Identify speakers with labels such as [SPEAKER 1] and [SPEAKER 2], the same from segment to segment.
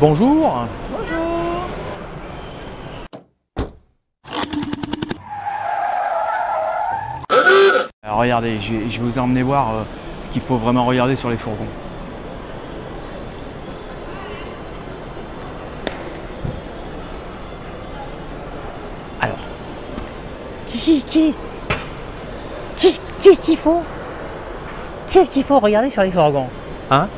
[SPEAKER 1] Bonjour.
[SPEAKER 2] Bonjour.
[SPEAKER 1] Alors regardez, je vais vous emmener voir ce qu'il faut vraiment regarder sur les fourgons. Alors,
[SPEAKER 3] Qu'est-ce qu'il faut? Qu'est-ce qu'il faut regarder sur les fourgons?
[SPEAKER 1] hein?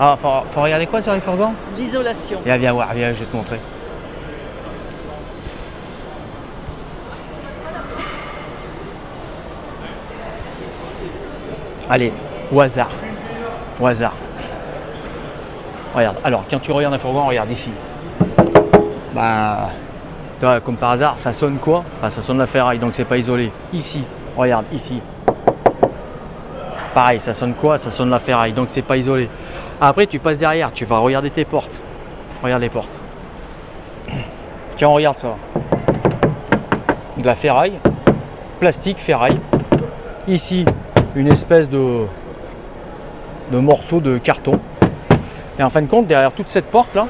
[SPEAKER 1] Ah, faut regarder quoi sur les fourgons?
[SPEAKER 2] L'isolation.
[SPEAKER 1] Viens voir, viens, je vais te montrer. Allez, au hasard. Au hasard. Regarde, alors quand tu regardes un fourgon, regarde ici. Bah, toi, comme par hasard, ça sonne quoi? Bah, ça sonne la ferraille, donc c'est pas isolé. Ici, regarde, ici. Pareil, ça sonne quoi? Ça sonne la ferraille, donc c'est pas isolé. Après, tu passes derrière, tu vas regarder tes portes. Regarde les portes. Tiens, on regarde ça. De la ferraille, plastique, ferraille. Ici, une espèce de morceau de carton. Et en fin de compte, derrière toute cette porte là,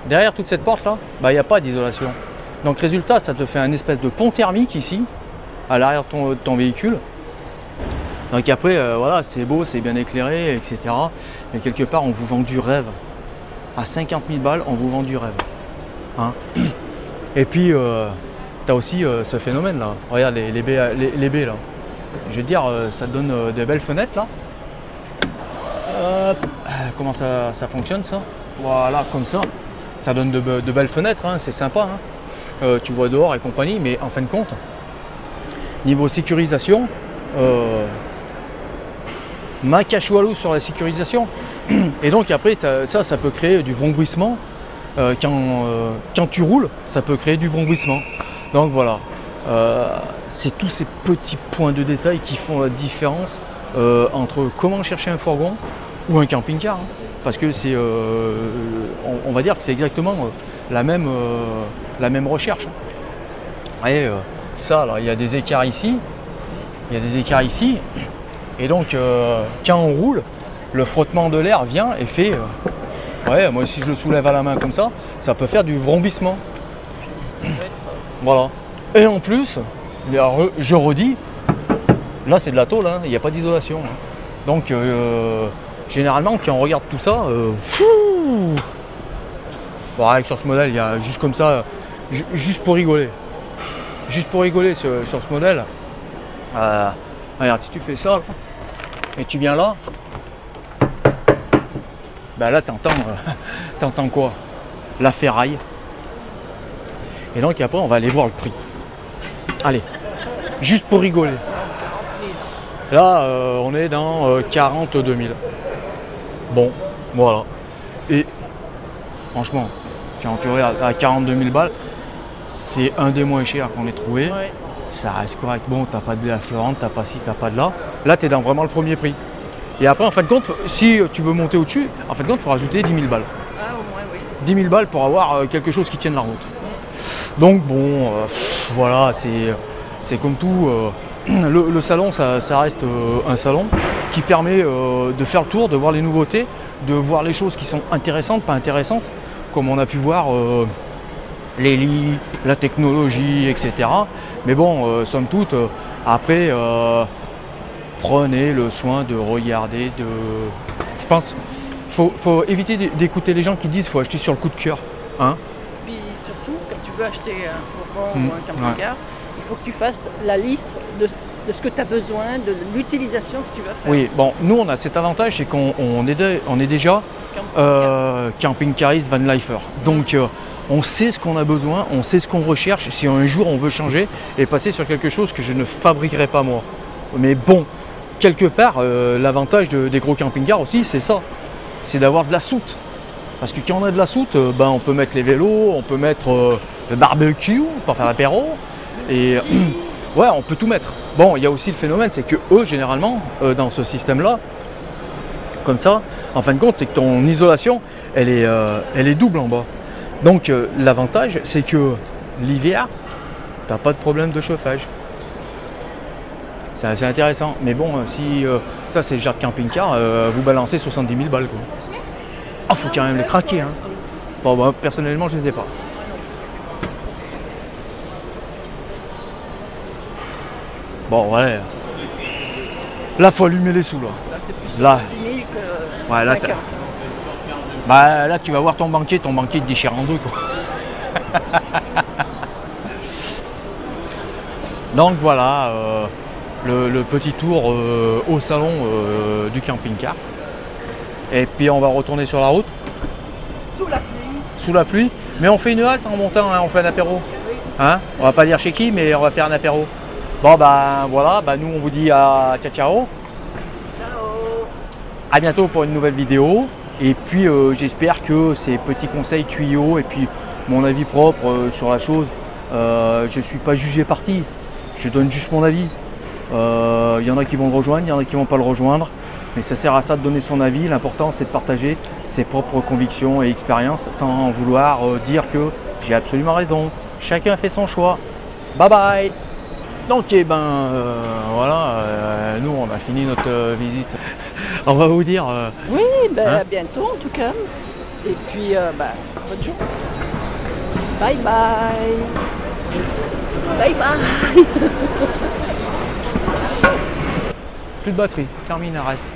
[SPEAKER 1] bah, il n'y a pas d'isolation. Donc résultat, ça te fait un espèce de pont thermique ici, à l'arrière de ton véhicule. Donc après, voilà, c'est beau, c'est bien éclairé, etc. Mais quelque part, on vous vend du rêve. À 50 000 balles, on vous vend du rêve. Hein? Et puis, tu as aussi ce phénomène là. Regarde les baies là. Je veux dire, ça donne des belles fenêtres là. Comment ça fonctionne ça? Voilà, comme ça. Ça donne de belles fenêtres, hein, c'est sympa. Hein. Tu vois dehors et compagnie, mais en fin de compte, niveau sécurisation, ma cachoualou sur la sécurisation. Et donc après, ça peut créer du vombrissement. Quand tu roules, ça peut créer du vombrissement. Donc voilà, c'est tous ces petits points de détail qui font la différence entre comment chercher un fourgon ou un camping-car. Hein. Parce que c'est, on va dire que c'est exactement la même recherche. Et ça, là, il y a des écarts ici, et donc quand on roule, le frottement de l'air vient et fait, ouais, moi si je le soulève à la main comme ça peut faire du vrombissement. Voilà. Et en plus, je redis, là c'est de la tôle, hein, il n'y a pas d'isolation. Hein. Donc généralement quand on regarde tout ça, bon, avec sur ce modèle, il y a juste comme ça, juste pour rigoler. Juste pour rigoler sur ce modèle. Regarde, si tu fais ça là, et tu viens là, ben là t'entends quoi? La ferraille. Et donc après on va aller voir le prix. Allez, juste pour rigoler. Là on est dans 42 000. Bon, voilà. Et franchement, quand tu regardes à 42 000 balles, c'est un des moins chers qu'on ait trouvé.
[SPEAKER 2] Ouais. Ça
[SPEAKER 1] reste correct. Bon, t'as pas de blé affleurante, t'as pas ci, t'as pas de là. Là, t'es dans vraiment le premier prix. Et après, en fin de compte, si tu veux monter au-dessus, en fin de compte, il faut rajouter 10 000 balles.
[SPEAKER 2] Ah, au moins, oui.
[SPEAKER 1] 10 000 balles pour avoir quelque chose qui tienne la route. Donc bon, voilà, c'est comme tout. Le salon, ça reste un salon qui permet de faire le tour, de voir les nouveautés, de voir les choses qui sont intéressantes, pas intéressantes, comme on a pu voir les lits, la technologie, etc. Mais bon, somme toute, après, prenez le soin de regarder, je pense, faut éviter d'écouter les gens qui disent qu'il faut acheter sur le coup de cœur. Hein.
[SPEAKER 2] Puis surtout, quand tu veux acheter un fourgon ou un camping-car, il faut que tu fasses la liste de ce que tu as besoin, de l'utilisation que tu vas faire.
[SPEAKER 1] Oui, bon, nous on a cet avantage, c'est qu'on est déjà camping-cariste, van lifer. Donc on sait ce qu'on a besoin, on sait ce qu'on recherche, si un jour on veut changer et passer sur quelque chose que je ne fabriquerai pas moi. Mais bon, quelque part, l'avantage des gros camping-cars aussi, c'est ça, c'est d'avoir de la soute. Parce que quand on a de la soute, on peut mettre les vélos, on peut mettre le barbecue pour faire l'apéro, et ouais, on peut tout mettre. Bon, il y a aussi le phénomène, c'est que eux, généralement, dans ce système-là, comme ça, en fin de compte, c'est que ton isolation, elle est double en bas. Donc l'avantage, c'est que l'hiver, tu n'as pas de problème de chauffage. C'est assez intéressant. Mais bon, si ça c'est le genre de camping-car, vous balancez 70 000 balles quoi. Ah, faut quand même les craquer. Hein. Bon, bah, personnellement, je les ai pas. Bon, ouais. Là, faut allumer les sous là.
[SPEAKER 2] Là, c'est plus
[SPEAKER 1] Là.
[SPEAKER 2] 10 000 que
[SPEAKER 1] Ouais, là,
[SPEAKER 2] 5 ans.
[SPEAKER 1] Bah là, tu vas voir ton banquier te déchire en deux quoi. Donc voilà, le petit tour au salon du camping-car. Et puis on va retourner sur la route.
[SPEAKER 2] Sous la pluie.
[SPEAKER 1] Sous la pluie. Mais on fait une halte en montant, hein, on fait un apéro. Hein, on va pas dire chez qui, mais on va faire un apéro. Bon bah voilà, bah, nous on vous dit à ciao ciao.
[SPEAKER 2] Ciao.
[SPEAKER 1] À bientôt pour une nouvelle vidéo. Et puis j'espère que ces petits conseils tuyaux et puis mon avis propre sur la chose, je ne suis pas jugé parti. Je donne juste mon avis. Il y en a qui vont le rejoindre, il y en a qui ne vont pas le rejoindre. Mais ça sert à ça de donner son avis. L'important c'est de partager ses propres convictions et expériences sans vouloir dire que j'ai absolument raison. Chacun fait son choix. Bye bye. Donc eh ben voilà, nous on a fini notre visite. On va vous dire.
[SPEAKER 2] Oui, ben,
[SPEAKER 1] hein?
[SPEAKER 2] à bientôt en tout cas. Et puis, bonne journée. Bye bye. Bye bye.
[SPEAKER 1] Plus de batterie, termine, reste.